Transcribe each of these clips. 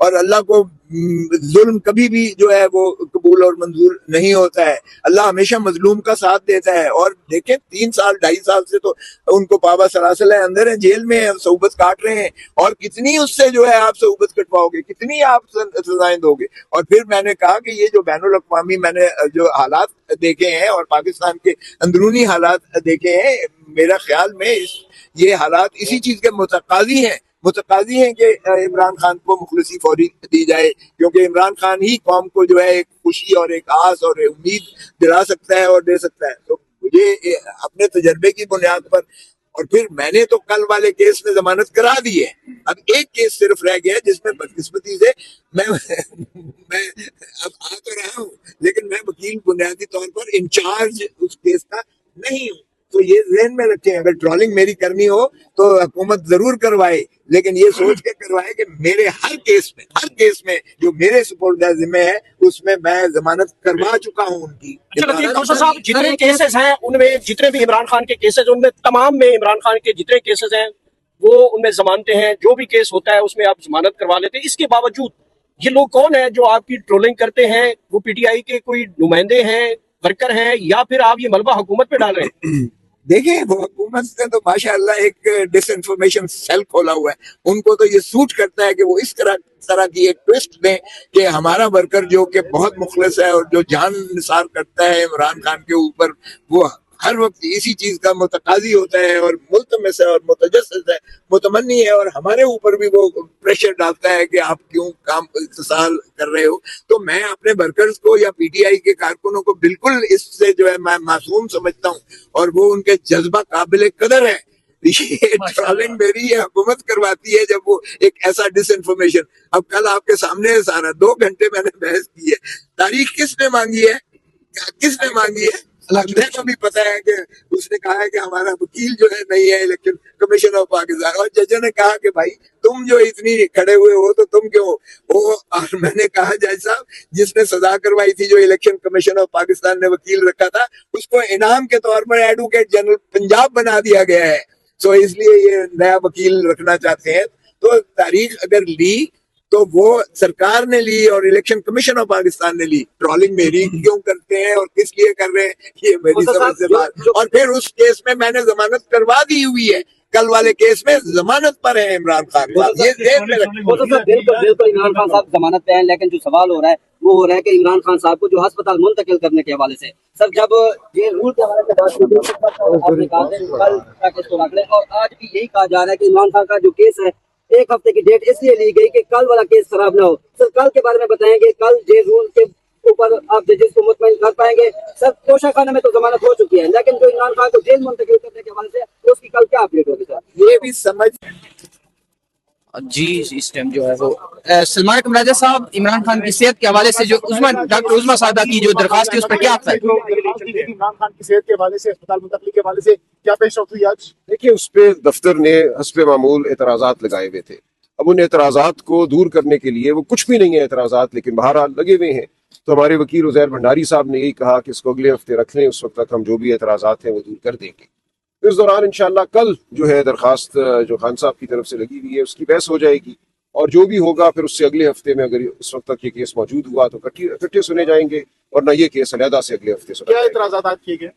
اور اللہ کو ظلم کبھی بھی جو ہے وہ قبول اور منظور نہیں ہوتا ہے. اللہ ہمیشہ مظلوم کا ساتھ دیتا ہے. اور دیکھیں 3 سال 2.5 سال سے تو ان کو پابا سلاسل ہے، اندر ہیں، جیل میں ہیں، صحبت کاٹ رہے ہیں. اور کتنی اس سے جو ہے آپ صحبت کٹواؤ گے، کتنی آپ سزائیں دو گے. اور پھر میں نے کہا کہ یہ جو بین الاقوامی میں نے جو حالات دیکھے ہیں اور پاکستان کے اندرونی حالات دیکھے ہیں، میرا خیال میں یہ حالات اسی چیز کے متقاضی ہیں کہ عمران خان کو مخلصی فوری دی جائے، کیونکہ عمران خان ہی قوم کو جو ہے ایک خوشی اور ایک آس اور امید دلا سکتا ہے اور دے سکتا ہے. تو مجھے اپنے تجربے کی بنیاد پر، اور پھر میں نے تو کل والے کیس میں ضمانت کرا دی ہے. اب ایک کیس صرف رہ گیا جس میں بدقسمتی سے میں اب آ تو رہا ہوں، لیکن میں وکیل بنیادی طور پر انچارج اس کیس کا نہیں ہوں. تو یہ ذہن میں رکھیں، اگر ٹرالنگ میری کرنی ہو تو حکومت ضرور کروائے، لیکن یہ سوچ کے کروائے کہ میرے ہر کیس میں جو میرے سپرد ذمہ ہے اس میں میں ضمانت کروا چکا ہوں ان کی. اچھا لطیف کوثر صاحب، جتنے کیسز ہیں ان میں، جتنے بھی عمران خان کے کیسز ان میں، تمام میں عمران خان کے جتنے کیسز ہیں وہ ان میں ضمانتیں ہیں. جو بھی کیس ہوتا ہے اس میں آپ ضمانت کروا لیتے ہیں. اس کے باوجود یہ لوگ کون ہیں جو آپ کی ٹرولنگ کرتے ہیں؟ وہ پی ٹی آئی کے کوئی نمائندے ہیں، ورکر ہیں، یا پھر آپ یہ ملبہ حکومت پہ ڈال رہے ہیں؟ دیکھیں وہ حکومت نے تو ماشاءاللہ ایک ڈس انفارمیشن سیل کھولا ہوا ہے. ان کو تو یہ سوٹ کرتا ہے کہ وہ اس طرح کی ایک ٹویسٹ دیں کہ ہمارا ورکر جو کہ بہت مخلص ہے اور جو جان نثار کرتا ہے عمران خان کے اوپر، وہ ہر وقت اسی چیز کا متقاضی ہوتا ہے اور ملتمس ہے اور متجسس ہے، متمنی ہے، اور ہمارے اوپر بھی وہ پریشر ڈالتا ہے کہ آپ کیوں کام اتصال کر رہے ہو. تو میں اپنے ورکرز کو یا پی ٹی آئی کے کارکنوں کو بالکل اس سے جو ہے میں معصوم سمجھتا ہوں، اور وہ ان کے جذبہ قابل قدر ہے. یہ ٹرالنگ میری یہ حکومت کرواتی ہے جب وہ ایک ایسا ڈس انفارمیشن. اب کل آپ کے سامنے ہے سارا، 2 گھنٹے میں نے بحث کی ہے. تاریخ کس نے مانگی ہے؟ اللہ کو بھی پتا ہے کہ اس نے کہا ہے کہ ہمارا وکیل جو ہے نہیں ہے الیکشن کمیشن آف پاکستان، اور ججوں نے کہا کہ بھائی تم جو اتنی کھڑے ہوئے ہو تو تم کیوں وہ. اور میں نے کہا جج صاحب جس نے سزا کروائی تھی، جو الیکشن کمیشن آف پاکستان نے وکیل رکھا تھا، اس کو انعام کے طور پر ایڈوکیٹ جنرل پنجاب بنا دیا گیا ہے. سو اس لیے یہ نیا وکیل رکھنا چاہتے ہیں. تو تاریخ اگر لی تو وہ سرکار نے لی اور الیکشن کمیشن آف پاکستان نے لی. ٹرالنگ میری کیوں کرتے ہیں اور کس لیے کر رہے ہیں، یہ میری سمجھ سے بات. اور پھر اس کیس میں میں نے ضمانت کروا دی ہوئی ہے. کل والے کیس میں ضمانت پر ہے عمران خان. یہ ذہن میں رکھیں. بالکل عمران خان صاحب ضمانت پہ ہیں، لیکن جو سوال ہو رہا ہے وہ ہو رہا ہے کہ عمران خان صاحب کو جو ہسپتال منتقل کرنے کے حوالے سے، سر جب یہ رول کے حوالے سے بات کی گئی، آپ نے کہا کہ کل کا کیس کو رکھ لیں، اور آج بھی یہی کہا جا رہا ہے کہ عمران خان کا جو کیس ہے 1 ہفتے کی ڈیٹ اس لیے لی گئی کہ کل والا کیس خراب نہ ہو. سر کل کے بارے میں بتائیں گے، کل جیل رول کے اوپر آپ ججز کو مطمئن کر پائیں گے؟ سر توشہ خانے میں تو ضمانت ہو چکی ہے، لیکن جو عمران خان کو جیل منتقل کرنے کے حوالے سے اس کی کل کیا اپڈیٹ ہوگی سر؟ یہ بھی سمجھ جی اس ٹائم جو ہے وہ سلمان اکرم راجہ صاحب عمران خان کی صحت کے حوالے سے جو ڈاکٹر عظمیٰ صاحبہ کی جو درخواست ہے اس پر کیا آپ ہے؟ عمران خان کی صحت کے حوالے سے، اسپتال منتقلی کے حوالے سے کیا پیش رفت ہوئی آج؟ دیکھیے اس پہ دفتر نے حسب معمول اعتراضات لگائے ہوئے تھے. اب ان اعتراضات کو دور کرنے کے لیے، وہ کچھ بھی نہیں ہے اعتراضات لیکن بہرحال لگے ہوئے ہیں، تو ہمارے وکیل عزیر بھنڈاری صاحب نے یہی کہا کہ اس کو اگلے ہفتے رکھ لیں، اس وقت تک ہم جو بھی اعتراضات ہیں وہ دور کر دیں گے. اس دوران انشاءاللہ کل جو ہے درخواست جو خان صاحب کی طرف سے لگی ہوئی ہے اس کی بحث ہو جائے گی، اور جو بھی ہوگا پھر اس سے اگلے ہفتے میں، اگر اس وقت تک یہ کیس موجود ہوا تو اکٹھے سنے جائیں گے، ورنہ یہ کیس علیحدہ سے اگلے ہفتے سنا کیا جائے گا. اعتراضات کیے گئے؟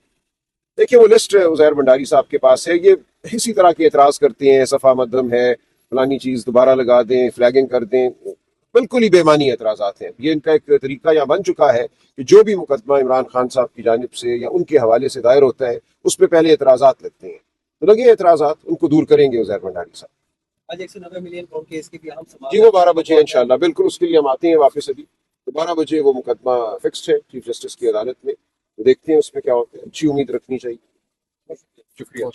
دیکھیے وہ لسٹ عزیر بھنڈاری صاحب کے پاس ہے. یہ اسی طرح کے اعتراض کرتے ہیں، صفحہ مدھم ہے، فلانی چیز دوبارہ لگا دیں، فلیگنگ کر دیں، بالکل ہی بے معنی اعتراضات ہیں. یہ ان کا ایک طریقہ یہاں بن چکا ہے کہ جو بھی مقدمہ عمران خان صاحب کی جانب سے یا ان کے حوالے سے دائر ہوتا ہے اس پہ پہلے اعتراضات لگتے ہیں. تو لگے اعتراضات ان کو دور کریں گے عزیر بھنڈاری صاحب. آج 190 ملین پاؤنڈ کیس کی بھی اہم سماعت جی وہ 12 بجے انشاءاللہ، بالکل اس کے لیے ہم آتے ہیں واپس. ابھی تو 12 بجے وہ مقدمہ فکسڈ ہے چیف جسٹس کی عدالت میں، دیکھتے ہیں اس میں کیا ہوتا ہے. اچھی امید رکھنی چاہیے. شکریہ.